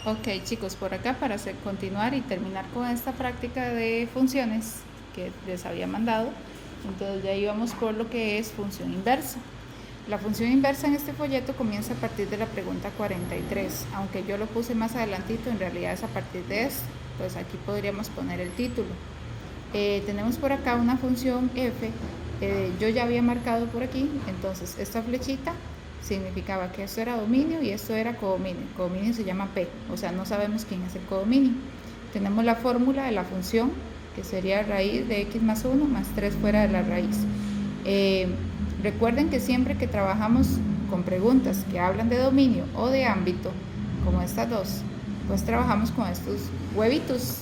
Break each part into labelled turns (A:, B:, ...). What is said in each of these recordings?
A: Ok, chicos, por acá para continuar y terminar con esta práctica de funciones que les había mandado, entonces ya íbamos por lo que es función inversa. La función inversa en este folleto comienza a partir de la pregunta 43, aunque yo lo puse más adelantito, en realidad es a partir de esto, pues aquí podríamos poner el título. Tenemos por acá una función f, yo ya había marcado por aquí, entonces esta flechita significaba que esto era dominio y esto era codominio. Codominio se llama P, o sea, no sabemos quién es el codominio. Tenemos la fórmula de la función, que sería raíz de x más 1 más 3 fuera de la raíz. Recuerden que siempre que trabajamos con preguntas que hablan de dominio o de ámbito, como estas dos, pues trabajamos con estos huevitos.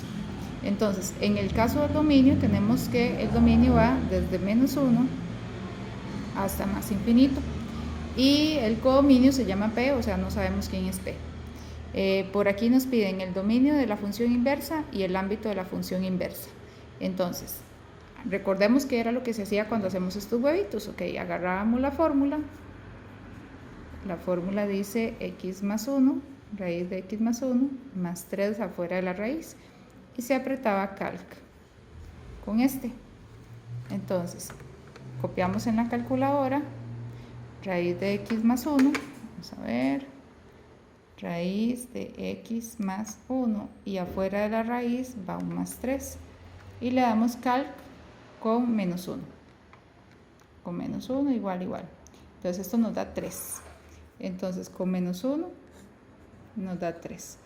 A: Entonces, en el caso del dominio, tenemos que el dominio va desde menos 1 hasta más infinito. Y el codominio se llama P, o sea, no sabemos quién es P. Por aquí nos piden el dominio de la función inversa y el ámbito de la función inversa. Entonces, recordemos que era lo que se hacía cuando hacemos estos huevitos. Ok, agarrábamos la fórmula. La fórmula dice x más 1, raíz de x más 1, más 3 afuera de la raíz. Y se apretaba calc con este. Entonces, copiamos en la calculadora raíz de x más 1, vamos a ver, raíz de x más 1 y afuera de la raíz va un más 3 y le damos calc con menos 1, con menos 1 igual, entonces esto nos da 3, entonces con menos 1 nos da 3.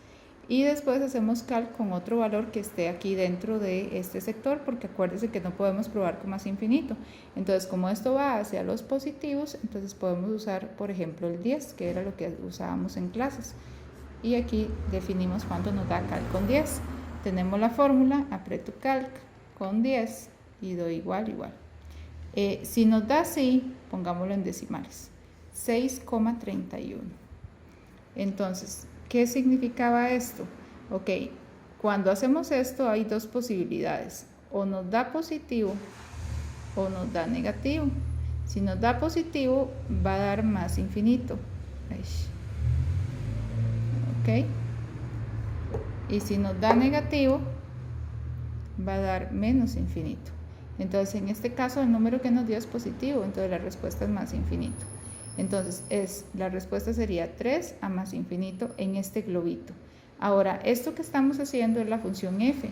A: Y después hacemos calc con otro valor que esté aquí dentro de este sector, porque acuérdense que no podemos probar con más infinito. Entonces, como esto va hacia los positivos, entonces podemos usar, por ejemplo, el 10, que era lo que usábamos en clases. Y aquí definimos cuánto nos da calc con 10. Tenemos la fórmula, aprieto calc con 10 y doy igual. Si nos da así, pongámoslo en decimales, 6,31. Entonces, ¿qué significaba esto? Ok, cuando hacemos esto hay dos posibilidades, o nos da positivo o nos da negativo. Si nos da positivo va a dar más infinito. Ok, y si nos da negativo va a dar menos infinito. Entonces en este caso el número que nos dio es positivo, entonces la respuesta es más infinito. Entonces la respuesta sería 3 a más infinito en este globito. Ahora, esto que estamos haciendo es la función f.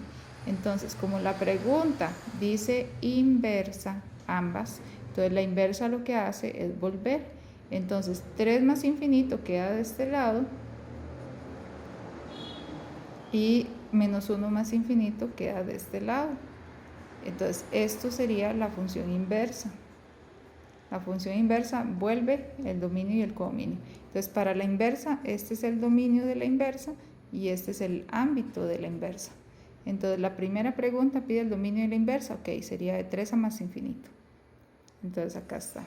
A: Entonces, como la pregunta dice inversa ambas, entonces la inversa lo que hace es volver. Entonces 3 más infinito queda de este lado y menos 1 más infinito queda de este lado. Entonces esto sería la función inversa. La función inversa vuelve el dominio y el codominio. Entonces, para la inversa, este es el dominio de la inversa y este es el ámbito de la inversa. Entonces, la primera pregunta pide el dominio de la inversa. Ok, sería de 3 a más infinito. Entonces, acá está.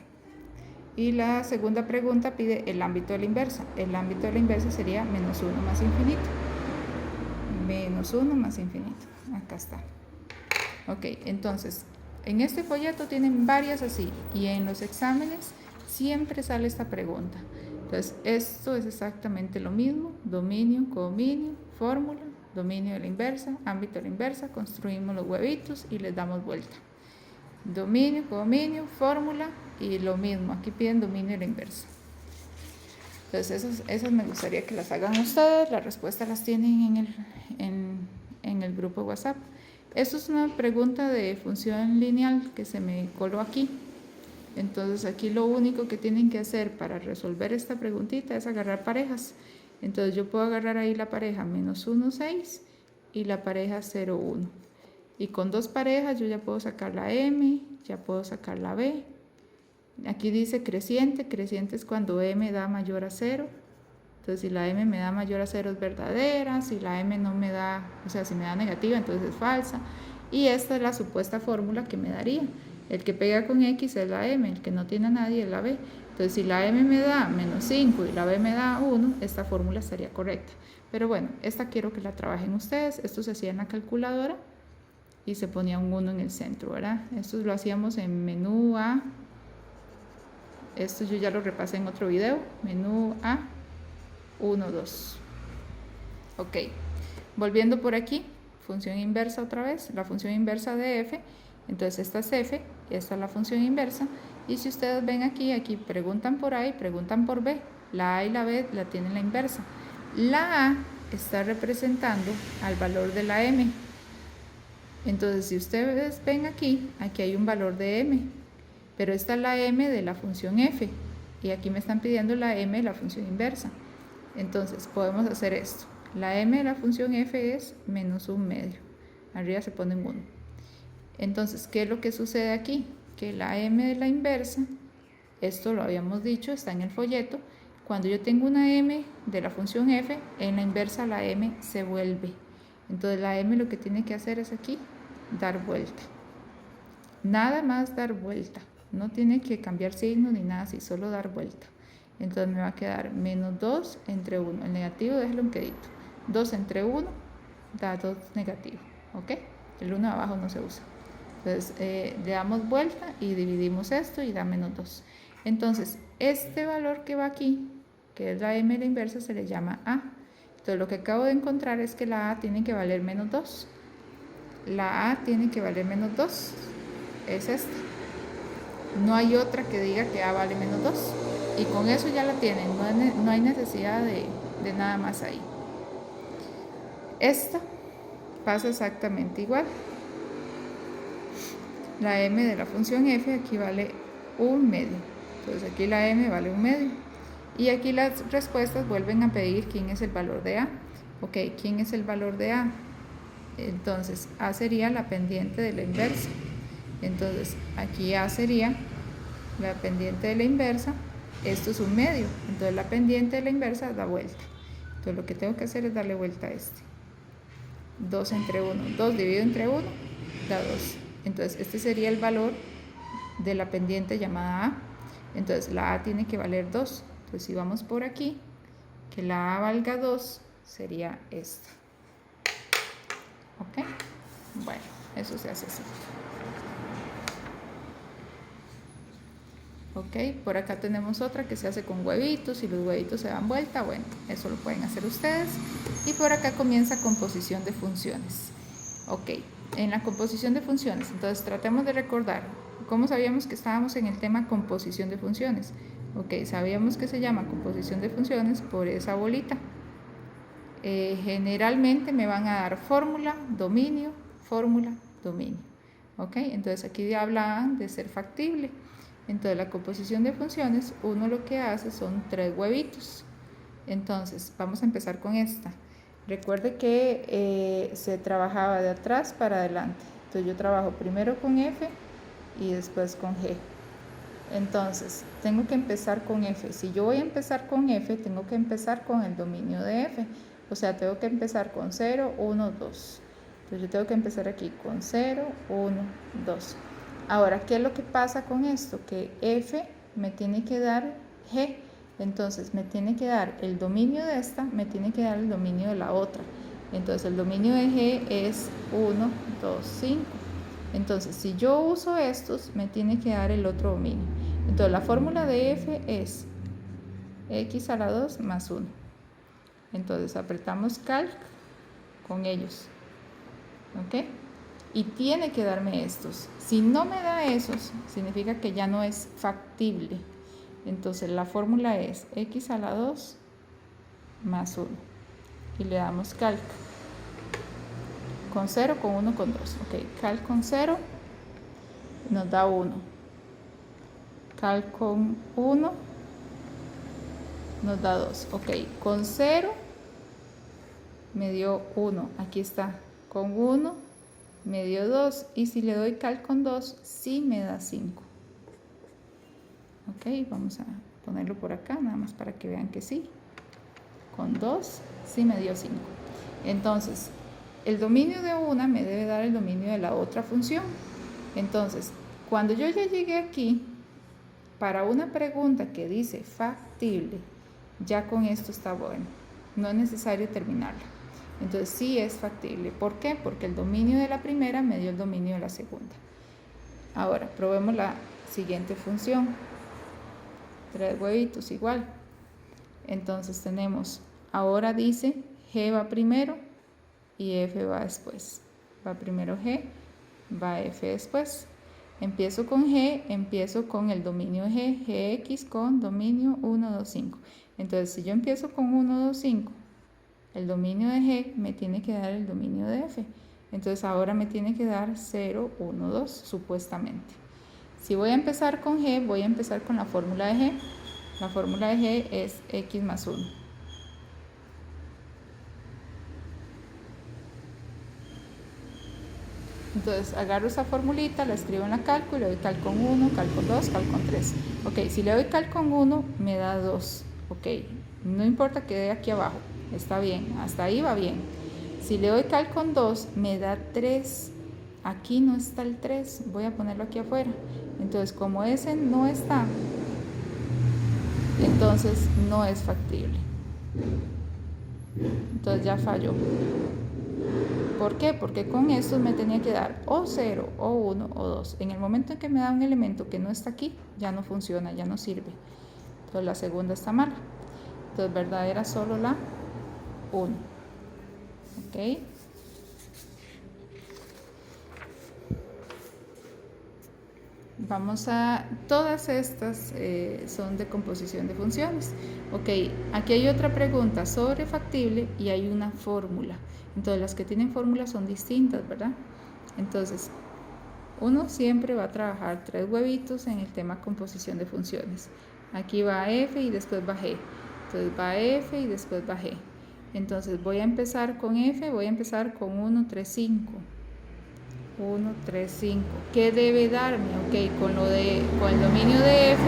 A: Y la segunda pregunta pide el ámbito de la inversa. El ámbito de la inversa sería menos 1 más infinito. Menos 1 más infinito. Acá está. Ok, entonces, en este folleto tienen varias así y en los exámenes siempre sale esta pregunta. Entonces, esto es exactamente lo mismo, dominio, codominio, fórmula, dominio de la inversa, ámbito de la inversa, construimos los huevitos y les damos vuelta. Dominio, codominio, fórmula y lo mismo, aquí piden dominio de la inversa. Entonces, esas me gustaría que las hagan ustedes, las respuestas las tienen en el grupo WhatsApp. Esto es una pregunta de función lineal que se me coló aquí. Entonces aquí lo único que tienen que hacer para resolver esta preguntita es agarrar parejas. Entonces yo puedo agarrar ahí la pareja menos 1, 6 y la pareja 0, 1. Y con dos parejas yo ya puedo sacar la M, ya puedo sacar la B. Aquí dice creciente, creciente es cuando M da mayor a 0. Entonces, si la M me da mayor a 0 es verdadera, si la M no me da, o sea, si me da negativa, entonces es falsa. Y esta es la supuesta fórmula que me daría. El que pega con X es la M, el que no tiene a nadie es la B. Entonces, si la M me da menos 5 y la B me da 1, esta fórmula estaría correcta. Pero bueno, esta quiero que la trabajen ustedes. Esto se hacía en la calculadora y se ponía un 1 en el centro, ¿verdad? Esto lo hacíamos en menú A. Esto yo ya lo repasé en otro video. Menú A. 1, 2. Ok, volviendo por aquí, función inversa otra vez, la función inversa de f. Entonces esta es f, esta es la función inversa. Y si ustedes ven aquí, preguntan por A y preguntan por B. La A y la B la tienen la inversa. La A está representando al valor de la m. Entonces si ustedes ven aquí hay un valor de m. Pero esta es la m de la función f. Y aquí me están pidiendo la m de la función inversa. Entonces podemos hacer esto. La m de la función f es menos 1/2. Arriba se pone un 1. Entonces, ¿qué es lo que sucede aquí? Que la m de la inversa, esto lo habíamos dicho, está en el folleto. Cuando yo tengo una m de la función f, en la inversa la m se vuelve. Entonces la m lo que tiene que hacer es aquí, dar vuelta. Nada más dar vuelta. No tiene que cambiar signo ni nada así, solo dar vuelta. Entonces me va a quedar menos 2 entre 1. El negativo déjalo en quedito. 2 entre 1 da 2 negativo. ¿Ok? El 1 abajo no se usa. Entonces le damos vuelta y dividimos esto y da menos 2. Entonces este valor que va aquí, que es la m de la inversa, se le llama a. Entonces lo que acabo de encontrar es que la a tiene que valer menos 2. La a tiene que valer menos 2. Es esta. No hay otra que diga que a vale menos 2. Y con eso ya la tienen. No hay necesidad de nada más ahí. Esta pasa exactamente igual. La m de la función f aquí vale 1/2. Entonces aquí la m vale 1/2. Y aquí las respuestas vuelven a pedir quién es el valor de a. Ok, ¿quién es el valor de a? Entonces a sería la pendiente de la inversa. Entonces aquí a sería la pendiente de la inversa. Esto es 1/2. Entonces la pendiente de la inversa da vuelta. Entonces lo que tengo que hacer es darle vuelta a este. 2 entre 1. 2 dividido entre 1 da 2. Entonces este sería el valor de la pendiente llamada a. Entonces la a tiene que valer 2. Entonces si vamos por aquí, que la a valga 2 sería esta. ¿Ok? Bueno, eso se hace así. Ok, por acá tenemos otra que se hace con huevitos y los huevitos se dan vuelta. Bueno, eso lo pueden hacer ustedes. Y por acá comienza composición de funciones. Ok, en la composición de funciones, entonces tratemos de recordar cómo sabíamos que estábamos en el tema composición de funciones. Ok, sabíamos que se llama composición de funciones por esa bolita. Generalmente me van a dar fórmula, dominio, fórmula, dominio. Ok, entonces aquí hablaban de ser factible. Entonces la composición de funciones, uno lo que hace son 3 huevitos. Entonces vamos a empezar con esta. Recuerde que se trabajaba de atrás para adelante. Entonces yo trabajo primero con f y después con g. Entonces tengo que empezar con f. Si yo voy a empezar con f, tengo que empezar con el dominio de f. O sea, tengo que empezar con 0, 1, 2. Entonces yo tengo que empezar aquí con 0, 1, 2. Ahora, ¿qué es lo que pasa con esto? Que f me tiene que dar g. Entonces me tiene que dar el dominio de esta, me tiene que dar el dominio de la otra. Entonces el dominio de g es 1, 2, 5. Entonces si yo uso estos, me tiene que dar el otro dominio. Entonces la fórmula de f es x a la 2 más 1. Entonces apretamos calc con ellos. ¿Ok? Y tiene que darme estos. Si no me da esos, significa que ya no es factible. Entonces la fórmula es x a la 2 más 1. Y le damos calc. Con 0, con 1, con 2. Ok, calc con 0 nos da 1. Calc con 1 nos da 2. Ok, con 0 me dio 1. Aquí está. Con 1 me dio 2. Y si le doy calc con 2, sí me da 5. Ok, vamos a ponerlo por acá, nada más para que vean que sí. Con 2, sí me dio 5. Entonces, el dominio de una me debe dar el dominio de la otra función. Entonces, cuando yo ya llegué aquí, para una pregunta que dice factible, ya con esto está bueno. No es necesario terminarla. Entonces, sí es factible. ¿Por qué? Porque el dominio de la primera me dio el dominio de la segunda. Ahora, probemos la siguiente función. 3 huevitos igual. Entonces tenemos, ahora dice G va primero y F va después. Va primero G, va F después. Empiezo con G, empiezo con el dominio de G, Gx con dominio 1, 2, 5. Entonces, si yo empiezo con 1, 2, 5, el dominio de G me tiene que dar el dominio de F. Entonces, ahora me tiene que dar 0, 1, 2, supuestamente. Si voy a empezar con G, voy a empezar con la fórmula de G. La fórmula de G es X más 1. Entonces agarro esa formulita, la escribo en la cálculo, le doy cal con 1, cal con 2, cal con 3. Ok, si le doy cal con 1, me da 2. Ok, no importa que dé aquí abajo, está bien, hasta ahí va bien. Si le doy cal con 2, me da 3. Aquí no está el 3, voy a ponerlo aquí afuera. Entonces, como ese no está, entonces no es factible. Entonces ya falló. ¿Por qué? Porque con estos me tenía que dar o 0, o 1, o 2. En el momento en que me da un elemento que no está aquí, ya no funciona, ya no sirve. Entonces la segunda está mala. Entonces verdadera solo la 1. ¿Ok? Vamos a, todas estas son de composición de funciones. Ok, aquí hay otra pregunta sobre factible y hay una fórmula. Entonces las que tienen fórmula son distintas, ¿verdad? Entonces, uno siempre va a trabajar 3 huevitos en el tema composición de funciones. Aquí va F y después va G. Entonces va F y después va G. Entonces voy a empezar con F, voy a empezar con 1, 3, 5. 1, 3, 5. ¿Qué debe darme? Ok, con el dominio de F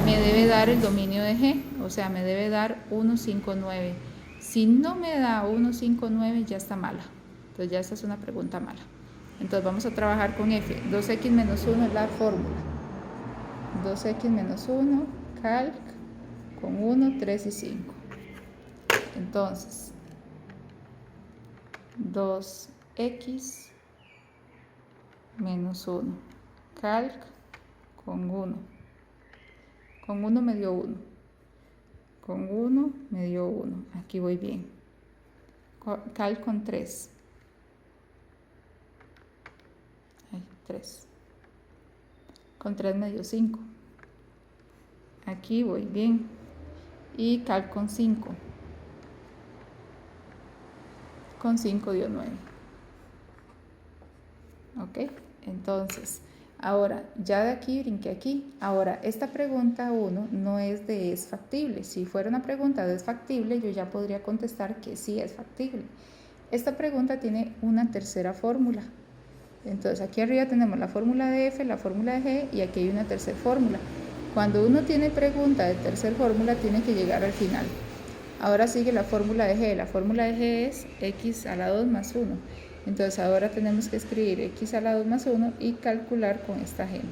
A: me debe dar el dominio de G, o sea, me debe dar 1, 5, 9. Si no me da 1, 5, 9, ya está mala. Entonces ya esta es una pregunta mala. Entonces vamos a trabajar con F. 2x menos 1 es la fórmula. 2x menos 1, calc, con 1, 3 y 5. Entonces, 2x menos 1, calc con 1. Con 1 me dio 1. Con 1 me dio 1. Aquí voy bien. Calc con 3. 3. Con 3 me dio 5. Aquí voy bien. Y cal con 5. Con 5 dio 9. Ok, entonces, ahora ya de aquí brinqué aquí. Ahora, esta pregunta 1 no es de es factible. Si fuera una pregunta de es factible, yo ya podría contestar que sí es factible. Esta pregunta tiene una tercera fórmula. Entonces aquí arriba tenemos la fórmula de F, la fórmula de G y aquí hay una tercera fórmula. Cuando uno tiene pregunta de tercera fórmula tiene que llegar al final. Ahora sigue la fórmula de G. La fórmula de G es x a la 2 más 1. Entonces ahora tenemos que escribir x a la 2 más 1 y calcular con esta gente.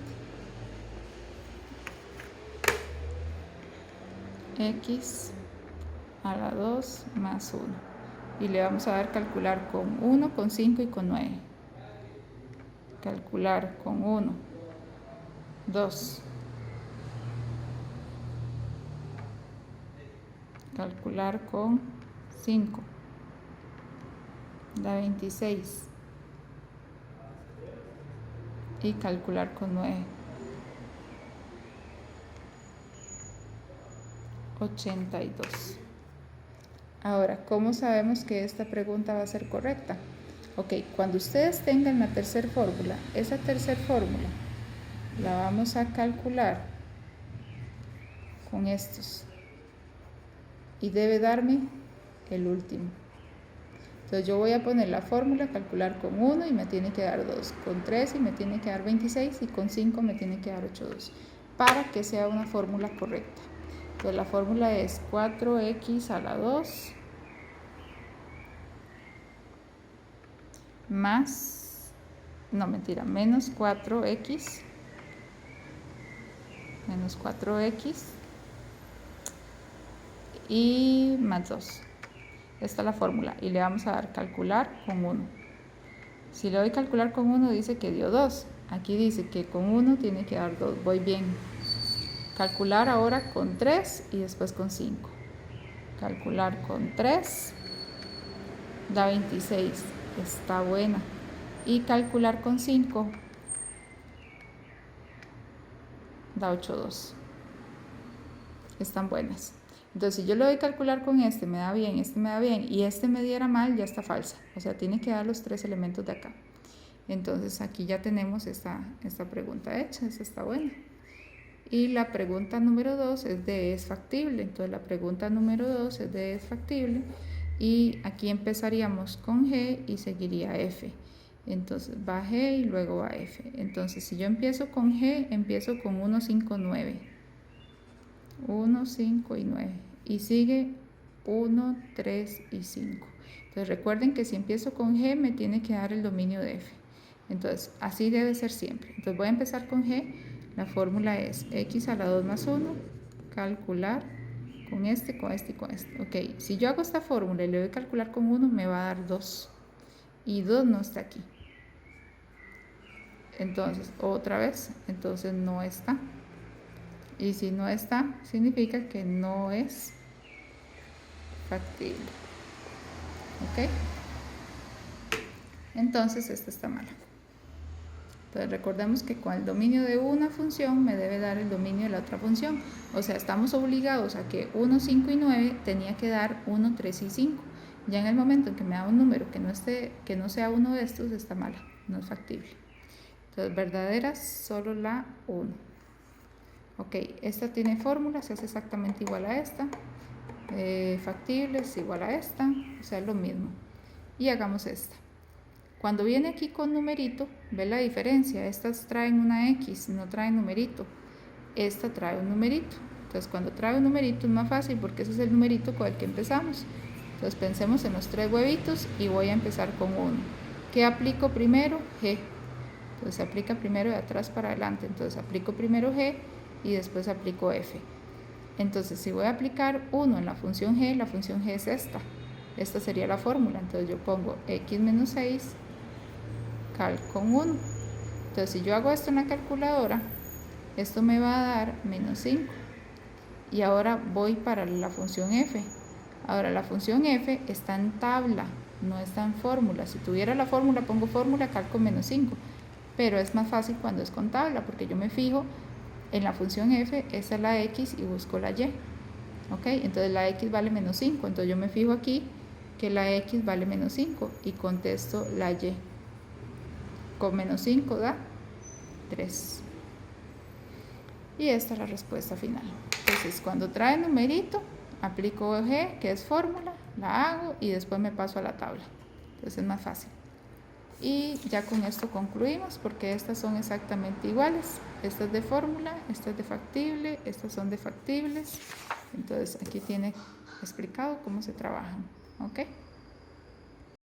A: X a la 2 más 1. Y le vamos a dar calcular con 1, con 5 y con 9. Calcular con 1, 2. Calcular con 5. Da 26. Y calcular con 9. 82. Ahora, ¿cómo sabemos que esta pregunta va a ser correcta? Ok, cuando ustedes tengan la tercera fórmula, esa tercera fórmula la vamos a calcular con estos. Y debe darme el último. Entonces yo voy a poner la fórmula, calcular con 1 y me tiene que dar 2, con 3 y me tiene que dar 26 y con 5 me tiene que dar 82, para que sea una fórmula correcta. Entonces la fórmula es 4x a la 2 más, no mentira, menos 4x, menos 4x y más 2. Esta es la fórmula y le vamos a dar calcular con 1. Si le doy calcular con 1 dice que dio 2. Aquí dice que con 1 tiene que dar 2. Voy bien. Calcular ahora con 3 y después con 5. Calcular con 3 da 26, está buena. Y calcular con 5 da 8,2. Están buenas. Entonces, si yo le doy calcular con este, me da bien, este me da bien, y este me diera mal, ya está falsa. O sea, tiene que dar los 3 elementos de acá. Entonces, aquí ya tenemos esta pregunta hecha, esa está buena. Y la pregunta número 2 es de es factible. Entonces, la pregunta número 2 es de es factible. Y aquí empezaríamos con G y seguiría F. Entonces, va G y luego va F. Entonces, si yo empiezo con G, empiezo con 1, 5, 9. 1, 5 y 9. Y sigue 1, 3 y 5. Entonces recuerden que si empiezo con G me tiene que dar el dominio de F. Entonces así debe ser siempre. Entonces voy a empezar con G. La fórmula es x a la 2 más 1, calcular con este, con este y con este. Ok, si yo hago esta fórmula y le doy calcular con 1 me va a dar 2. Y 2 no está aquí. Entonces otra vez, entonces no está. Y si no está, significa que no es factible. ¿Ok? Entonces esta está mala. Entonces recordemos que con el dominio de una función me debe dar el dominio de la otra función. O sea, estamos obligados a que 1, 5 y 9 tenía que dar 1, 3 y 5. Ya en el momento en que me da un número que no sea uno de estos, está mala, no es factible. Entonces verdaderas solo la 1. Ok, esta tiene fórmula, se hace exactamente igual a esta. Factible es igual a esta, o sea, es lo mismo. Y hagamos esta. Cuando viene aquí con numerito, ve la diferencia. Estas traen una X, no traen numerito. Esta trae un numerito. Entonces, cuando trae un numerito es más fácil porque ese es el numerito con el que empezamos. Entonces, pensemos en los 3 huevitos y voy a empezar con 1. ¿Qué aplico primero? G. Entonces, se aplica primero de atrás para adelante. Entonces, aplico primero G y después aplico F. Entonces, si voy a aplicar 1 en la función G es esta. Esta sería la fórmula. Entonces, yo pongo x menos 6 cal con 1. Entonces, si yo hago esto en la calculadora, esto me va a dar menos 5. Y ahora voy para la función f. Ahora, la función f está en tabla, no está en fórmula. Si tuviera la fórmula, pongo fórmula cal con menos 5. Pero es más fácil cuando es con tabla, porque yo me fijo en la función f, esa es la x y busco la y. ¿Ok? Entonces la x vale menos 5. Entonces yo me fijo aquí que la x vale menos 5 y contesto la y. Con menos 5 da 3. Y esta es la respuesta final. Entonces, cuando trae numerito, aplico G, que es fórmula, la hago y después me paso a la tabla. Entonces es más fácil. Y ya con esto concluimos porque estas son exactamente iguales. Esta es de fórmula, esta es de factible, estas son de factibles. Entonces aquí tiene explicado cómo se trabajan. ¿Ok?